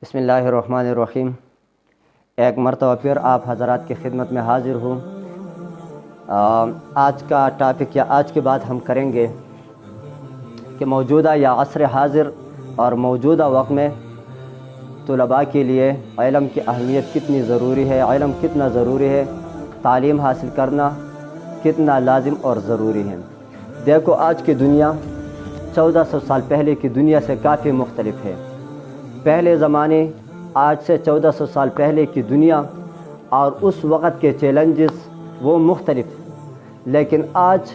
بسم اللہ الرحمن الرحیم۔ ایک مرتبہ پھر آپ حضرات کی خدمت میں حاضر ہوں۔ آج کا ٹاپک یا آج کی بات ہم کریں گے کہ موجودہ یا عصر حاضر اور موجودہ وقت میں طلباء کے لیے علم کی اہمیت کتنی ضروری ہے، علم کتنا ضروری ہے، تعلیم حاصل کرنا کتنا لازم اور ضروری ہے۔ دیکھو آج کی دنیا 1400 سال پہلے کی دنیا سے کافی مختلف ہے۔ پہلے زمانے آج سے 1400 سال پہلے کی دنیا اور اس وقت کے چیلنجز وہ مختلف، لیکن آج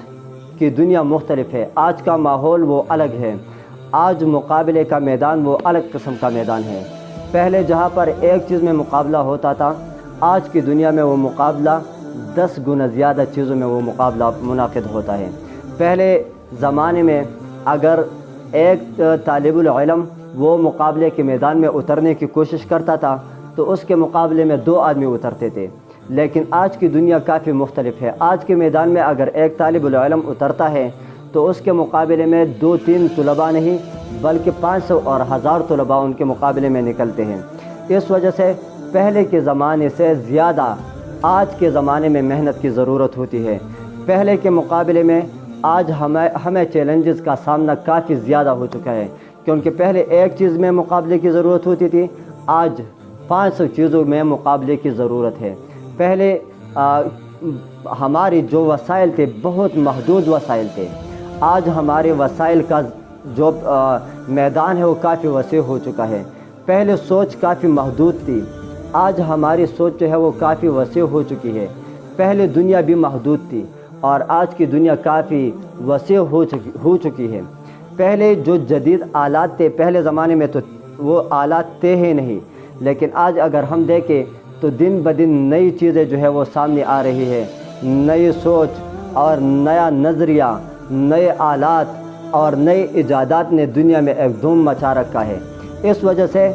کی دنیا مختلف ہے۔ آج کا ماحول وہ الگ ہے، آج مقابلے کا میدان وہ الگ قسم کا میدان ہے۔ پہلے جہاں پر ایک چیز میں مقابلہ ہوتا تھا، آج کی دنیا میں وہ مقابلہ 10 گنا زیادہ چیزوں میں وہ مقابلہ منعقد ہوتا ہے۔ پہلے زمانے میں اگر ایک طالب العلم وہ مقابلے کے میدان میں اترنے کی کوشش کرتا تھا تو اس کے مقابلے میں 2 آدمی اترتے تھے، لیکن آج کی دنیا کافی مختلف ہے۔ آج کے میدان میں اگر ایک طالب العلم اترتا ہے تو اس کے مقابلے میں 2-3 طلباء نہیں بلکہ 500 اور 1000 طلباء ان کے مقابلے میں نکلتے ہیں۔ اس وجہ سے پہلے کے زمانے سے زیادہ آج کے زمانے میں محنت کی ضرورت ہوتی ہے۔ پہلے کے مقابلے میں آج ہمیں چیلنجز کا سامنا کافی زیادہ ہو چکا ہے، کیونکہ پہلے ایک چیز میں مقابلے کی ضرورت ہوتی تھی، آج 500 چیزوں میں مقابلے کی ضرورت ہے۔ پہلے ہماری جو وسائل تھے بہت محدود وسائل تھے، آج ہمارے وسائل کا جو میدان ہے وہ کافی وسیع ہو چکا ہے۔ پہلے سوچ کافی محدود تھی، آج ہماری سوچ جو ہے وہ کافی وسیع ہو چکی ہے۔ پہلے دنیا بھی محدود تھی اور آج کی دنیا کافی وسیع ہو چکی ہے۔ پہلے جو جدید آلات تھے، پہلے زمانے میں تو وہ آلات تھے ہی نہیں، لیکن آج اگر ہم دیکھیں تو دن بدن نئی چیزیں جو ہے وہ سامنے آ رہی ہے۔ نئی سوچ اور نیا نظریہ، نئے آلات اور نئے ایجادات نے دنیا میں ایک دھوم مچا رکھا ہے۔ اس وجہ سے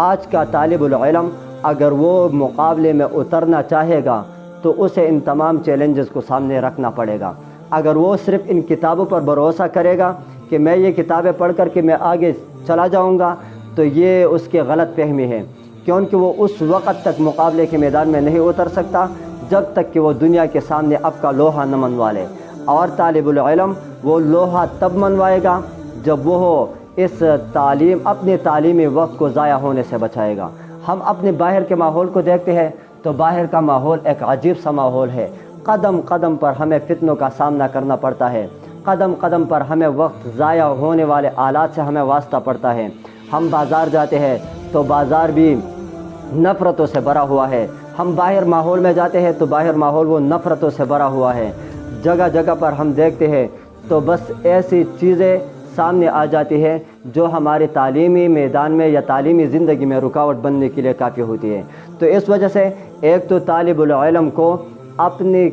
آج کا طالب العلم اگر وہ مقابلے میں اترنا چاہے گا تو اسے ان تمام چیلنجز کو سامنے رکھنا پڑے گا۔ اگر وہ صرف ان کتابوں پر بھروسہ کرے گا کہ میں یہ کتابیں پڑھ کر کے میں آگے چلا جاؤں گا تو یہ اس کی غلط فہمی ہے، کیونکہ وہ اس وقت تک مقابلے کے میدان میں نہیں اتر سکتا جب تک کہ وہ دنیا کے سامنے اب کا لوہا نہ منوا لے، اور طالب العلم وہ لوہا تب منوائے گا جب وہ اس اپنے تعلیمی وقت کو ضائع ہونے سے بچائے گا۔ ہم اپنے باہر کے ماحول کو دیکھتے ہیں تو باہر کا ماحول ایک عجیب سا ماحول ہے۔ قدم قدم پر ہمیں فتنوں کا سامنا کرنا پڑتا ہے، قدم قدم پر ہمیں وقت ضائع ہونے والے آلات سے ہمیں واسطہ پڑتا ہے۔ ہم بازار جاتے ہیں تو بازار بھی نفرتوں سے بھرا ہوا ہے، ہم باہر ماحول میں جاتے ہیں تو باہر ماحول وہ نفرتوں سے بھرا ہوا ہے۔ جگہ جگہ پر ہم دیکھتے ہیں تو بس ایسی چیزیں سامنے آ جاتی ہے جو ہمارے تعلیمی میدان میں یا تعلیمی زندگی میں رکاوٹ بننے کے لیے کافی ہوتی ہے۔ تو اس وجہ سے ایک تو طالب العلم کو اپنی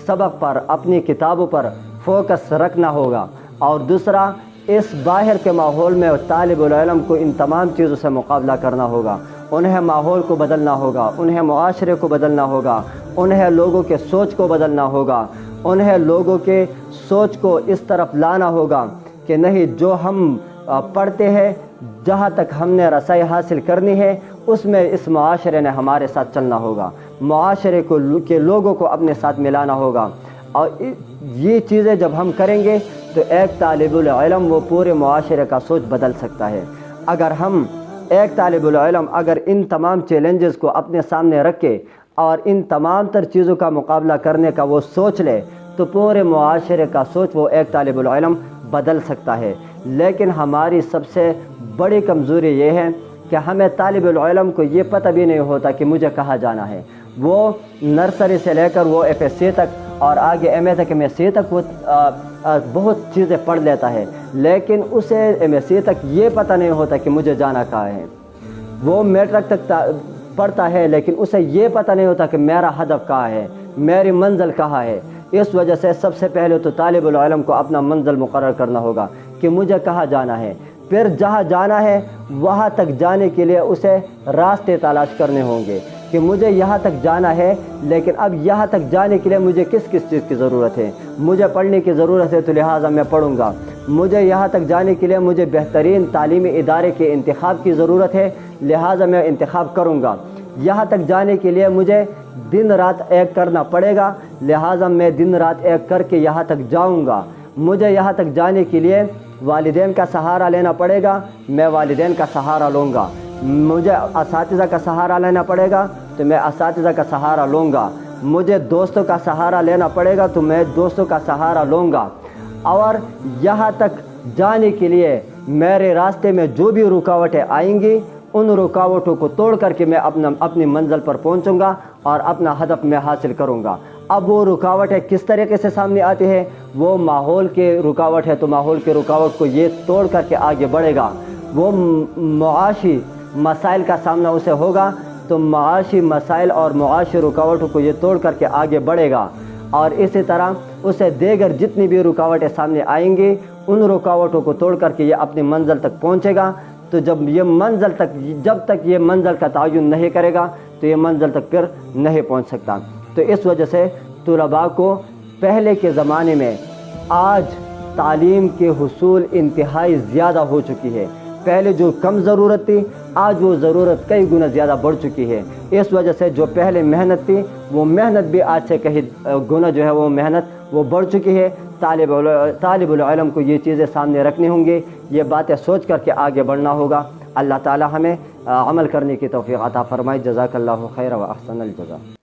سبق پر، اپنی کتابوں پر فوکس رکھنا ہوگا، اور دوسرا اس باہر کے ماحول میں طالب العلم کو ان تمام چیزوں سے مقابلہ کرنا ہوگا۔ انہیں ماحول کو بدلنا ہوگا، انہیں معاشرے کو بدلنا ہوگا، انہیں لوگوں کے سوچ کو بدلنا ہوگا، انہیں لوگوں کے سوچ کو اس طرف لانا ہوگا کہ نہیں، جو ہم پڑھتے ہیں، جہاں تک ہم نے رسائی حاصل کرنی ہے اس میں اس معاشرے نے ہمارے ساتھ چلنا ہوگا، معاشرے کے لوگوں کو اپنے ساتھ ملانا ہوگا۔ اور یہ چیزیں جب ہم کریں گے تو ایک طالب العلم وہ پورے معاشرے کا سوچ بدل سکتا ہے۔ اگر ہم ایک طالب العلم اگر ان تمام چیلنجز کو اپنے سامنے رکھے اور ان تمام تر چیزوں کا مقابلہ کرنے کا وہ سوچ لے تو پورے معاشرے کا سوچ وہ ایک طالب العلم بدل سکتا ہے۔ لیکن ہماری سب سے بڑی کمزوری یہ ہے کہ ہمیں طالب العلم کو یہ پتہ بھی نہیں ہوتا کہ مجھے کہاں جانا ہے۔ وہ نرسری سے لے کر وہ FSC تک اور آگے MA تک، MSc تک وہ بہت چیزیں پڑھ لیتا ہے، لیکن اسے MSc تک یہ پتہ نہیں ہوتا کہ مجھے جانا کہاں ہے۔ وہ میٹرک تک پڑھتا ہے لیکن اسے یہ پتہ نہیں ہوتا کہ میرا ہدف کہاں ہے، میری منزل کہاں ہے۔ اس وجہ سے سب سے پہلے تو طالب العلم کو اپنا منزل مقرر کرنا ہوگا کہ مجھے کہاں جانا ہے، پھر جہاں جانا ہے وہاں تک جانے کے لیے اسے راستے تلاش کرنے ہوں گے کہ مجھے یہاں تک جانا ہے، لیکن اب یہاں تک جانے کے لیے مجھے کس کس چیز کی ضرورت ہے۔ مجھے پڑھنے کی ضرورت ہے تو لہٰذا میں پڑھوں گا، مجھے یہاں تک جانے کے لیے مجھے بہترین تعلیمی ادارے کے انتخاب کی ضرورت ہے، لہٰذا میں انتخاب کروں گا۔ یہاں تک جانے کے لیے مجھے دن رات ایک کرنا پڑے گا، لہٰذا میں دن رات ایک کر کے یہاں تک جاؤں گا۔ مجھے یہاں تک جانے کے لیے والدین کا سہارا لینا پڑے گا، میں والدین کا سہارا لوں گا۔ مجھے اساتذہ کا سہارا لینا پڑے گا تو میں اساتذہ کا سہارا لوں گا۔ مجھے دوستوں کا سہارا لینا پڑے گا تو میں دوستوں کا سہارا لوں گا۔ اور یہاں تک جانے کے لیے میرے راستے میں جو بھی رکاوٹیں آئیں گی ان رکاوٹوں کو توڑ کر کے میں اپنی منزل پر پہنچوں گا اور اپنا ہدف میں حاصل کروں گا۔ اب وہ رکاوٹیں کس طریقے سے سامنے آتی ہے؟ وہ ماحول کے رکاوٹ ہے تو ماحول کے رکاوٹ کو یہ توڑ کر کے آگے بڑھے گا۔ وہ معاشی مسائل کا سامنا اسے ہوگا تو معاشی مسائل اور معاشی رکاوٹوں کو یہ توڑ کر کے آگے بڑھے گا۔ اور اسی طرح اسے دیگر جتنی بھی رکاوٹیں سامنے آئیں گی ان رکاوٹوں کو توڑ کر کے یہ اپنی منزل تک پہنچے گا۔ تو جب تک یہ منزل کا تعین نہیں کرے گا تو یہ منزل تک پھر نہیں پہنچ سکتا۔ تو اس وجہ سے طلباء کو پہلے کے زمانے میں آج تعلیم کے حصول انتہائی زیادہ ہو چکی ہے۔ پہلے جو کم ضرورت تھی آج وہ ضرورت کئی گنا زیادہ بڑھ چکی ہے۔ اس وجہ سے جو پہلے محنت تھی وہ محنت بھی آج سے کئی گنا جو ہے وہ محنت وہ بڑھ چکی ہے۔ طالب العلم کو یہ چیزیں سامنے رکھنی ہوں گی، یہ باتیں سوچ کر کے آگے بڑھنا ہوگا۔ اللہ تعالی ہمیں عمل کرنے کی توفیق عطا فرمائے۔ جزاک اللہ خیر و احسن الجزا۔